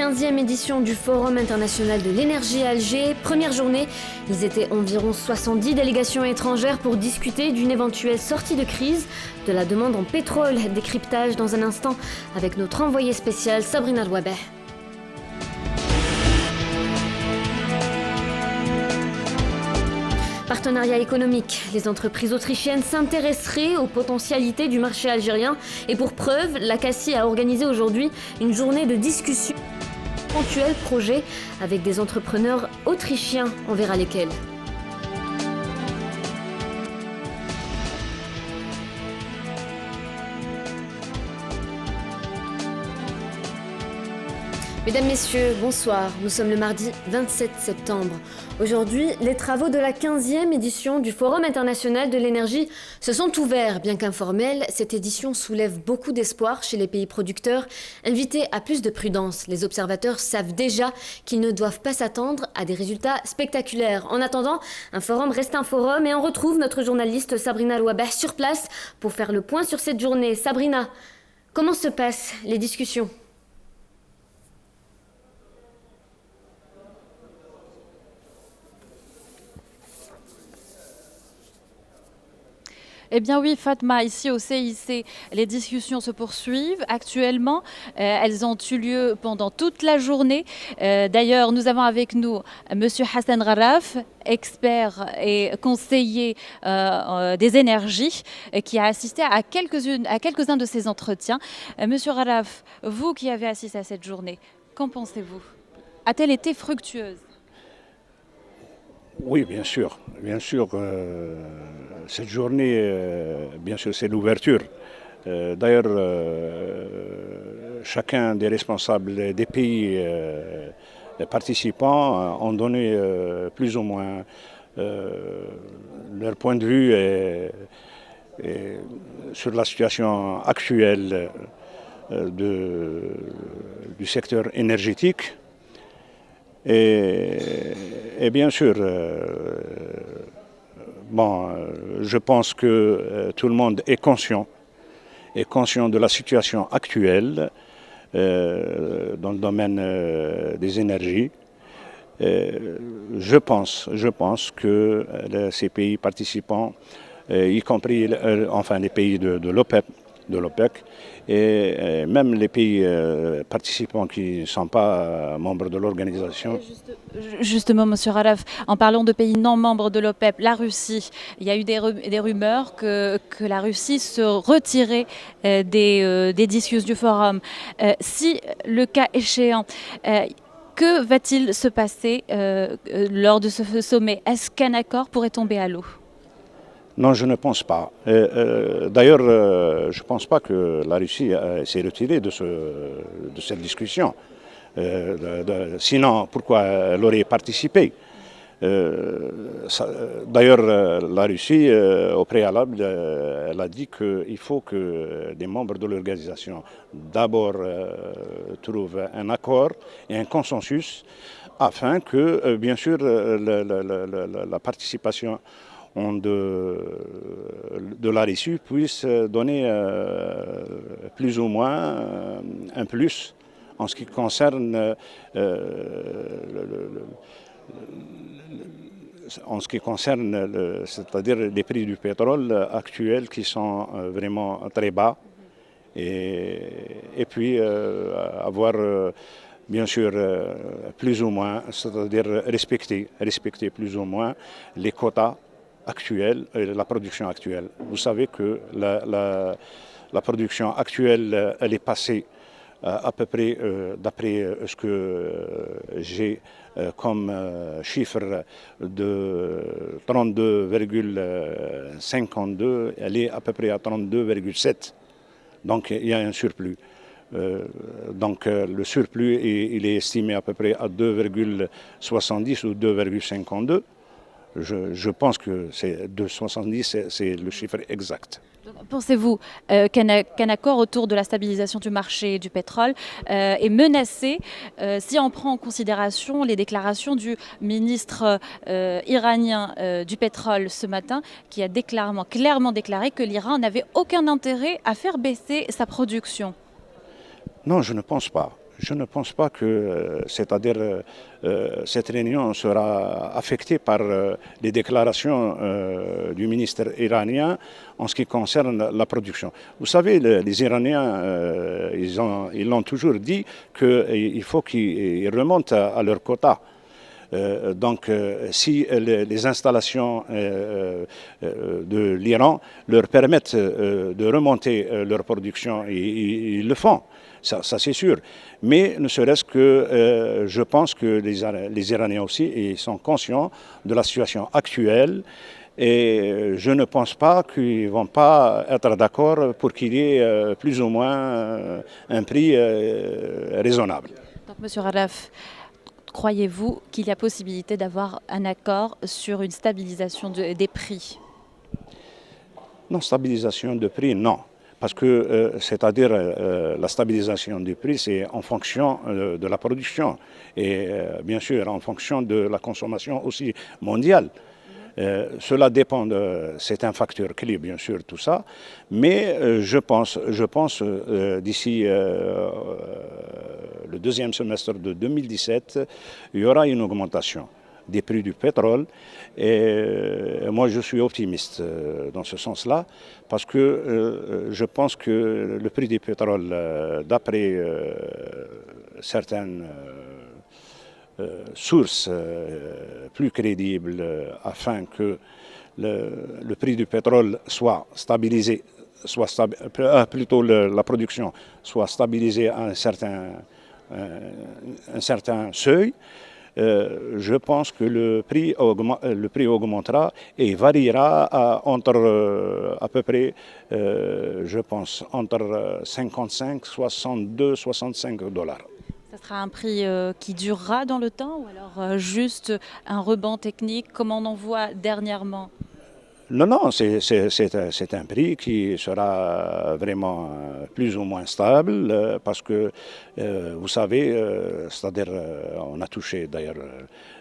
15e édition du Forum international de l'énergie à Alger. Première journée, ils étaient environ 70 délégations étrangères pour discuter d'une éventuelle sortie de crise, de la demande en pétrole. Décryptage dans un instant avec notre envoyée spéciale Sabrina Louabeh. Partenariat économique. Les entreprises autrichiennes s'intéresseraient aux potentialités du marché algérien. Et pour preuve, la CACI a organisé aujourd'hui une journée de discussion d'éventuels projets avec des entrepreneurs autrichiens. On verra lesquels. Mesdames, Messieurs, bonsoir. Nous sommes le mardi 27 septembre. Aujourd'hui, les travaux de la 15e édition du Forum international de l'énergie se sont ouverts. Bien qu'informelle, cette édition soulève beaucoup d'espoir chez les pays producteurs, invités à plus de prudence. Les observateurs savent déjà qu'ils ne doivent pas s'attendre à des résultats spectaculaires. En attendant, un forum reste un forum et on retrouve notre journaliste Sabrina Louabeh sur place pour faire le point sur cette journée. Sabrina, comment se passent les discussions ? Eh bien oui, Fatma, ici au CIC, les discussions se poursuivent actuellement. Elles ont eu lieu pendant toute la journée. D'ailleurs, nous avons avec nous M. Hassan Raraf, expert et conseiller des énergies, qui a assisté à quelques-uns de ces entretiens. Monsieur Raraf, vous qui avez assisté à cette journée, qu'en pensez-vous? A-t-elle été fructueuse? Oui, bien sûr. Bien sûr, cette journée, bien sûr, c'est l'ouverture. D'ailleurs, chacun des responsables des pays participants ont donné plus ou moins leur point de vue sur la situation actuelle du secteur énergétique. Et bien sûr, je pense que tout le monde est conscient de la situation actuelle dans le domaine des énergies. Je pense que ces pays participants, y compris les pays de l'OPEC, et même les pays participants qui ne sont pas membres de l'organisation. Justement, M. Raraf, en parlant de pays non membres de l'OPEP, la Russie, il y a eu des rumeurs que la Russie se retirait des discussions du forum. Si le cas échéant, que va-t-il se passer lors de ce sommet? Est-ce qu'un accord pourrait tomber à l'eau? Non, je ne pense pas. D'ailleurs, je ne pense pas que la Russie s'est retirée de cette discussion. Sinon, pourquoi elle aurait participé? D'ailleurs, la Russie, au préalable, elle a dit qu'il faut que les membres de l'organisation d'abord trouvent un accord et un consensus afin que, bien sûr, la participation de la Russie puisse donner plus ou moins un plus en ce qui concerne c'est-à-dire les prix du pétrole actuels qui sont vraiment très bas et puis avoir bien sûr plus ou moins, c'est-à-dire respecter plus ou moins les quotas actuelle, la production actuelle. Vous savez que la production actuelle, elle est passée à peu près, d'après ce que j'ai comme chiffre de 32,52, elle est à peu près à 32,7. Donc il y a un surplus. Donc le surplus, il est estimé à peu près à 2,70 ou 2,52. Je pense que c'est 2,70, c'est le chiffre exact. Pensez-vous qu'un accord autour de la stabilisation du marché du pétrole est menacé si on prend en considération les déclarations du ministre iranien du pétrole ce matin, qui a clairement déclaré que l'Iran n'avait aucun intérêt à faire baisser sa production? Non, je ne pense pas. Je ne pense pas que, cette réunion sera affectée par les déclarations du ministre iranien en ce qui concerne la production. Vous savez, les Iraniens, ils l'ont toujours dit qu'il faut qu'ils remontent à leur quota. Si les installations de l'Iran leur permettent de remonter leur production, ils le font. Ça c'est sûr. Mais ne serait-ce que je pense que les Iraniens aussi ils sont conscients de la situation actuelle et je ne pense pas qu'ils ne vont pas être d'accord pour qu'il y ait plus ou moins un prix raisonnable. Donc, Monsieur Ralaf, croyez-vous qu'il y a possibilité d'avoir un accord sur une stabilisation des prix? Non, stabilisation de prix, non. Parce que, c'est-à-dire, la stabilisation du prix, c'est en fonction de la production et bien sûr en fonction de la consommation aussi mondiale. Cela dépend, c'est un facteur clé bien sûr tout ça, mais je pense d'ici le deuxième semestre de 2017, il y aura une augmentation des prix du pétrole et moi je suis optimiste dans ce sens-là parce que je pense que le prix du pétrole d'après certaines sources plus crédibles afin que le prix du pétrole soit stabilisé, plutôt la production soit stabilisée à un certain seuil. Je pense que le prix augmentera et variera entre à peu près, je pense, entre 55, 62, 65 $. Ça sera un prix qui durera dans le temps ou alors juste un rebond technique comme on en voit dernièrement? Non, c'est un prix qui sera vraiment plus ou moins stable parce que, vous savez, c'est-à-dire, on a touché d'ailleurs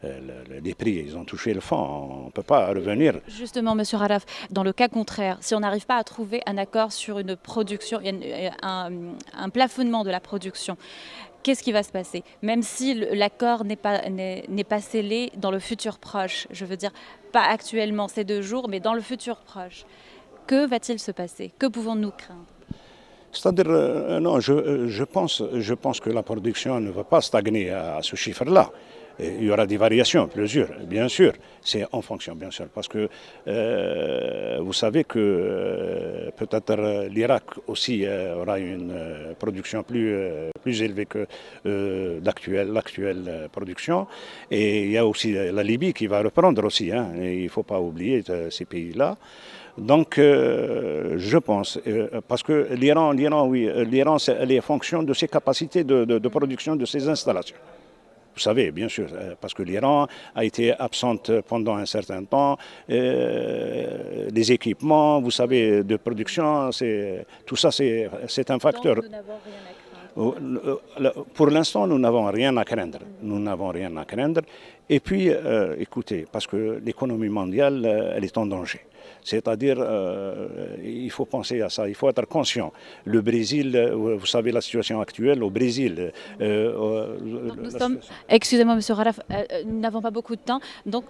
les prix, ils ont touché le fond, on ne peut pas revenir. Justement, Monsieur Ralaf, dans le cas contraire, si on n'arrive pas à trouver un accord sur une production, un plafonnement de la production, qu'est-ce qui va se passer? Même si l'accord n'est pas scellé dans le futur proche, je veux dire, pas actuellement ces 2 jours, mais dans le futur proche, que va-t-il se passer? Que pouvons-nous craindre? C'est-à-dire, non, je pense que la production ne va pas stagner à ce chiffre-là. Il y aura des variations, plusieurs, bien sûr. C'est en fonction, bien sûr, parce que vous savez que peut-être l'Irak aussi aura une production plus élevée que l'actuelle production. Et il y a aussi la Libye qui va reprendre aussi. Hein, et il ne faut pas oublier ces pays-là. Donc, je pense, parce que l'Iran, elle est en fonction de ses capacités de production de ses installations. Vous savez, bien sûr, parce que l'Iran a été absente pendant un certain temps. Les équipements, vous savez, de production, tout ça, c'est un facteur. Donc, nous n'avons rien à craindre. Pour l'instant, nous n'avons rien à craindre. Nous n'avons rien à craindre. Et puis, écoutez, parce que l'économie mondiale, elle est en danger. C'est-à-dire, il faut penser à ça, il faut être conscient. Le Brésil, vous savez la situation actuelle au Brésil. Excusez-moi, Monsieur Ralaf, nous n'avons pas beaucoup de temps. Donc,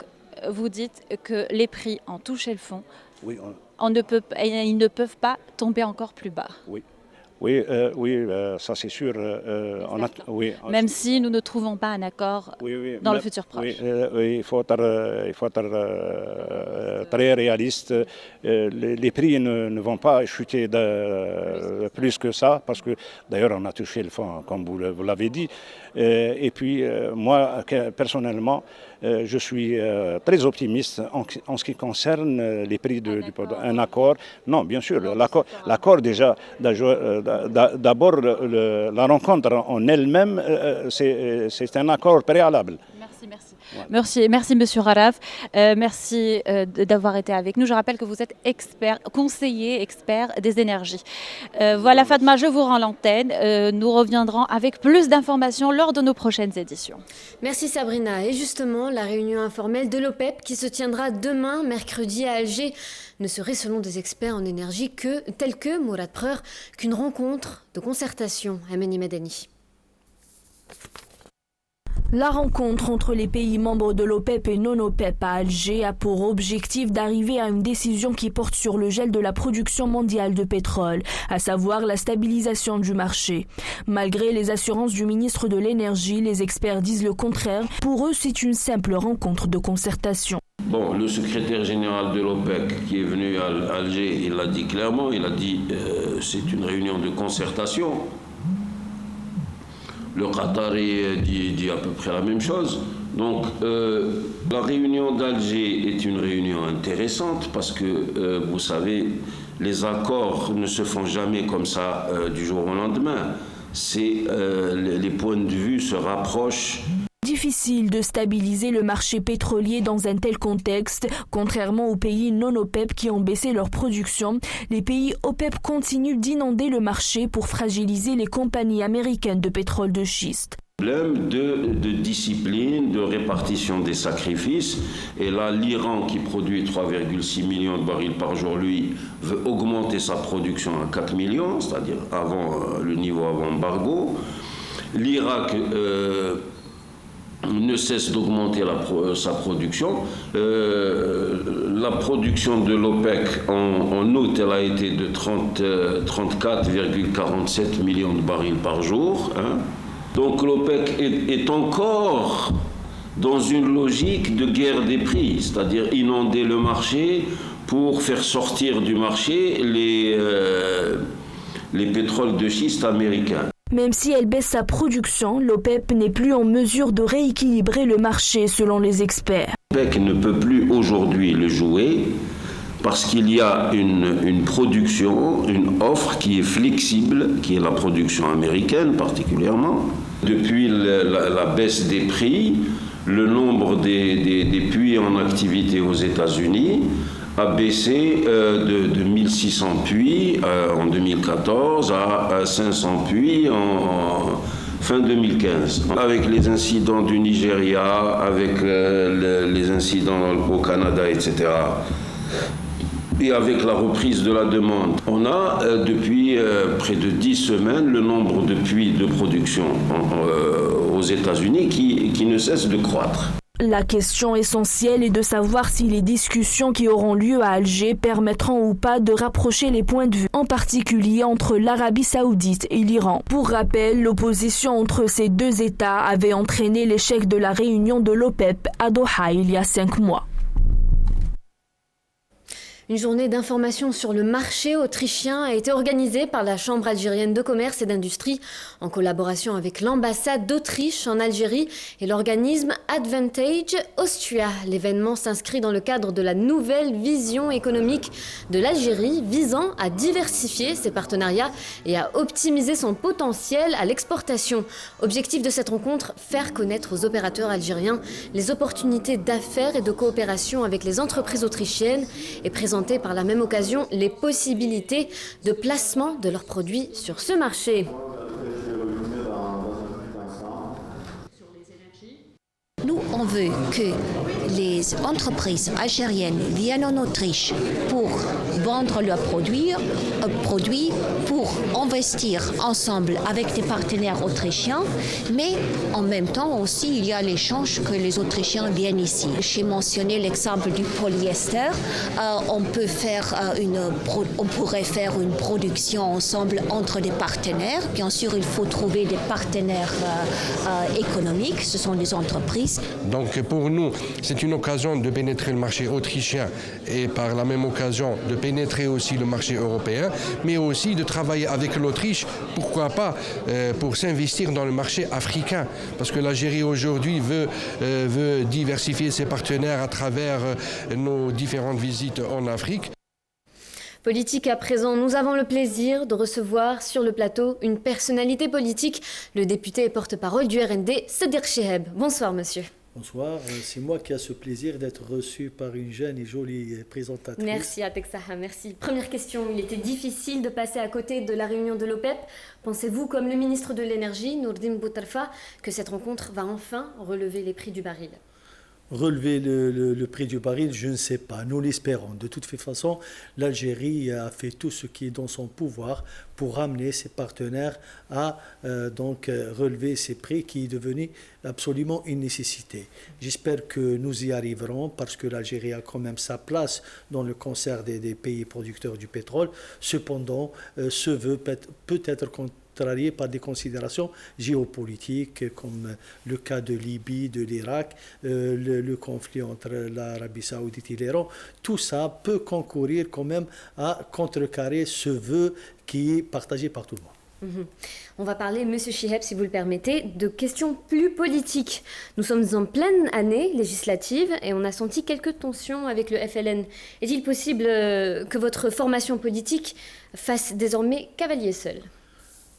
vous dites que les prix ont touché le fond. Oui, Ils ne peuvent pas tomber encore plus bas. Oui, ça c'est sûr. Même si nous ne trouvons pas un accord dans le futur proche. Oui, il faut être très réaliste. Les prix ne vont pas chuter plus que ça, parce que d'ailleurs on a touché le fond, comme vous l'avez dit. Et puis moi, personnellement, je suis très optimiste en ce qui concerne les prix du produit. Un accord, non, bien sûr, l'accord déjà, d'abord la rencontre en elle-même, c'est un accord préalable. Merci Monsieur Ralaf. Merci d'avoir été avec nous. Je rappelle que vous êtes conseiller expert des énergies. Voilà Fatma, je vous rends l'antenne. Nous reviendrons avec plus d'informations lors de nos prochaines éditions. Merci Sabrina. Et justement, la réunion informelle de l'OPEP qui se tiendra demain, mercredi à Alger, ne serait selon des experts en énergie tels que Mourad Preur, qu'une rencontre de concertation à Meni Medani. La rencontre entre les pays membres de l'OPEP et non-OPEP à Alger a pour objectif d'arriver à une décision qui porte sur le gel de la production mondiale de pétrole, à savoir la stabilisation du marché. Malgré les assurances du ministre de l'Énergie, les experts disent le contraire. Pour eux, c'est une simple rencontre de concertation. Bon, le secrétaire général de l'OPEC qui est venu à Alger, il l'a dit clairement, il a dit c'est une réunion de concertation. Le Qatari dit à peu près la même chose. Donc la réunion d'Alger est une réunion intéressante parce que, vous savez, les accords ne se font jamais comme ça du jour au lendemain. Les points de vue se rapprochent. Difficile de stabiliser le marché pétrolier dans un tel contexte. Contrairement aux pays non-OPEP qui ont baissé leur production, les pays OPEP continuent d'inonder le marché pour fragiliser les compagnies américaines de pétrole de schiste. Problème de discipline, de répartition des sacrifices. Et là, l'Iran, qui produit 3,6 millions de barils par jour, lui, veut augmenter sa production à 4 millions, c'est-à-dire avant le niveau avant embargo. L'Irak ne cesse d'augmenter sa production. La production de l'OPEC en août, elle a été de 34,47 millions de barils par jour. Hein. Donc l'OPEC est encore dans une logique de guerre des prix, c'est-à-dire inonder le marché pour faire sortir du marché les pétroles de schiste américains. Même si elle baisse sa production, l'OPEP n'est plus en mesure de rééquilibrer le marché selon les experts. L'OPEC ne peut plus aujourd'hui le jouer parce qu'il y a une production, une offre qui est flexible, qui est la production américaine particulièrement. Depuis la baisse des prix, le nombre des puits en activité aux États-Unis a baissé de 1600 puits en 2014 à 500 puits en fin 2015. Avec les incidents du Nigeria, avec les incidents au Canada, etc., et avec la reprise de la demande, on a depuis près de 10 semaines le nombre de puits de production aux États-Unis qui ne cesse de croître. La question essentielle est de savoir si les discussions qui auront lieu à Alger permettront ou pas de rapprocher les points de vue, en particulier entre l'Arabie saoudite et l'Iran. Pour rappel, l'opposition entre ces deux États avait entraîné l'échec de la réunion de l'OPEP à Doha il y a 5 mois. Une journée d'information sur le marché autrichien a été organisée par la Chambre algérienne de commerce et d'industrie en collaboration avec l'ambassade d'Autriche en Algérie et l'organisme Advantage Austria. L'événement s'inscrit dans le cadre de la nouvelle vision économique de l'Algérie visant à diversifier ses partenariats et à optimiser son potentiel à l'exportation. Objectif de cette rencontre, faire connaître aux opérateurs algériens les opportunités d'affaires et de coopération avec les entreprises autrichiennes et présenter par la même occasion les possibilités de placement de leurs produits sur ce marché. Nous, on veut que les entreprises algériennes viennent en Autriche pour vendre leurs produits, pour investir ensemble avec des partenaires autrichiens, mais en même temps aussi, il y a l'échange que les Autrichiens viennent ici. J'ai mentionné l'exemple du polyester. On pourrait faire une production ensemble entre des partenaires. Bien sûr, il faut trouver des partenaires économiques, ce sont des entreprises. Donc pour nous, c'est une occasion de pénétrer le marché autrichien et par la même occasion de pénétrer aussi le marché européen, mais aussi de travailler avec l'Autriche, pourquoi pas, pour s'investir dans le marché africain. Parce que l'Algérie aujourd'hui veut diversifier ses partenaires à travers nos différentes visites en Afrique. Politique à présent, nous avons le plaisir de recevoir sur le plateau une personnalité politique, le député et porte-parole du RND, Sadir Cheheb. Bonsoir monsieur. Bonsoir, c'est moi qui ai ce plaisir d'être reçu par une jeune et jolie présentatrice. Merci Atek Saha, merci. Première question, il était difficile de passer à côté de la réunion de l'OPEP. Pensez-vous, comme le ministre de l'Énergie, Nourdine Boutarfa, que cette rencontre va enfin relever les prix du baril ? Relever le prix du baril, je ne sais pas, nous l'espérons. De toute façon, l'Algérie a fait tout ce qui est dans son pouvoir pour amener ses partenaires à relever ces prix qui est devenu absolument une nécessité. J'espère que nous y arriverons parce que l'Algérie a quand même sa place dans le concert des pays producteurs du pétrole. Cependant, ce vœu peut être contrarié par des considérations géopolitiques comme le cas de Libye, de l'Irak, le conflit entre l'Arabie saoudite et l'Iran. Tout ça peut concourir quand même à contrecarrer ce vœu qui est partagé par tout le monde. On va parler, Monsieur Chiheb, si vous le permettez, de questions plus politiques. Nous sommes en pleine année législative et on a senti quelques tensions avec le FLN. Est-il possible que votre formation politique fasse désormais cavalier seul ?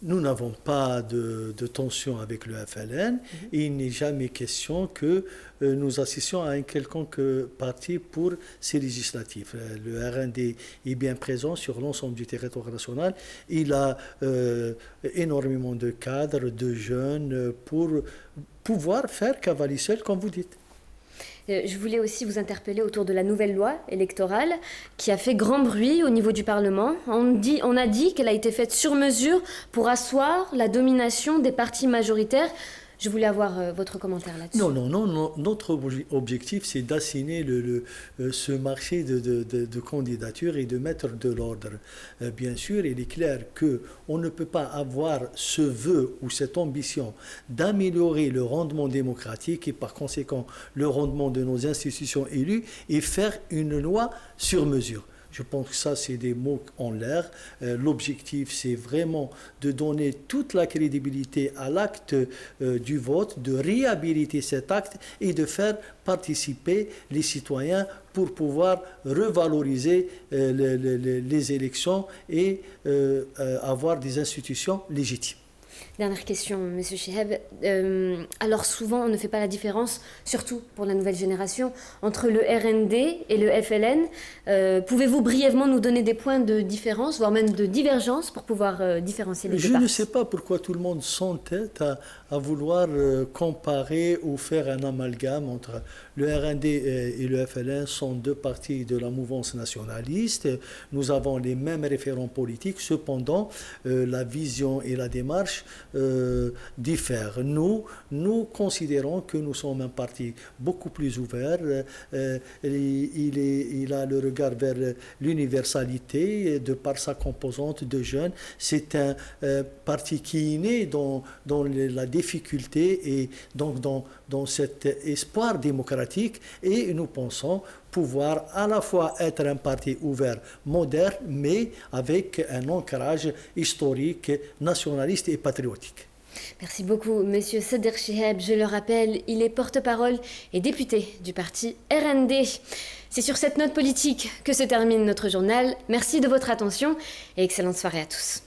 Nous n'avons pas de tension avec le FLN et il n'est jamais question que nous assistions à un quelconque parti pour ces législatives. Le RND est bien présent sur l'ensemble du territoire national. Il a énormément de cadres, de jeunes pour pouvoir faire cavalier seul, comme vous dites. Je voulais aussi vous interpeller autour de la nouvelle loi électorale qui a fait grand bruit au niveau du Parlement. On a dit qu'elle a été faite sur mesure pour asseoir la domination des partis majoritaires. Je voulais avoir votre commentaire là-dessus. Non. Notre objectif, c'est d'assainir ce marché de candidatures et de mettre de l'ordre. Bien sûr, il est clair qu'on ne peut pas avoir ce vœu ou cette ambition d'améliorer le rendement démocratique et par conséquent le rendement de nos institutions élues et faire une loi sur mesure. Je pense que ça, c'est des mots en l'air. L'objectif, c'est vraiment de donner toute la crédibilité à l'acte du vote, de réhabiliter cet acte et de faire participer les citoyens pour pouvoir revaloriser les élections et avoir des institutions légitimes. Dernière question, Monsieur Chiheb. Alors souvent, on ne fait pas la différence, surtout pour la nouvelle génération, entre le RND et le FLN. Pouvez-vous brièvement nous donner des points de différence, voire même de divergence, pour pouvoir différencier les deux partis ? Je ne sais pas pourquoi tout le monde s'entête à vouloir comparer ou faire un amalgame entre le RND et le FLN. Sont deux partis de la mouvance nationaliste. Nous avons les mêmes référents politiques. Cependant, la vision et la démarche diffèrent. Nous considérons que nous sommes un parti beaucoup plus ouvert. Il a le regard vers l'universalité de par sa composante de jeunes. C'est un parti qui est né dans la difficulté et donc dans cet espoir démocratique, et nous pensons pouvoir à la fois être un parti ouvert, moderne, mais avec un ancrage historique, nationaliste et patriotique. Merci beaucoup, Monsieur Sader Chiheb. Je le rappelle, il est porte-parole et député du parti RND. C'est sur cette note politique que se termine notre journal. Merci de votre attention et excellente soirée à tous.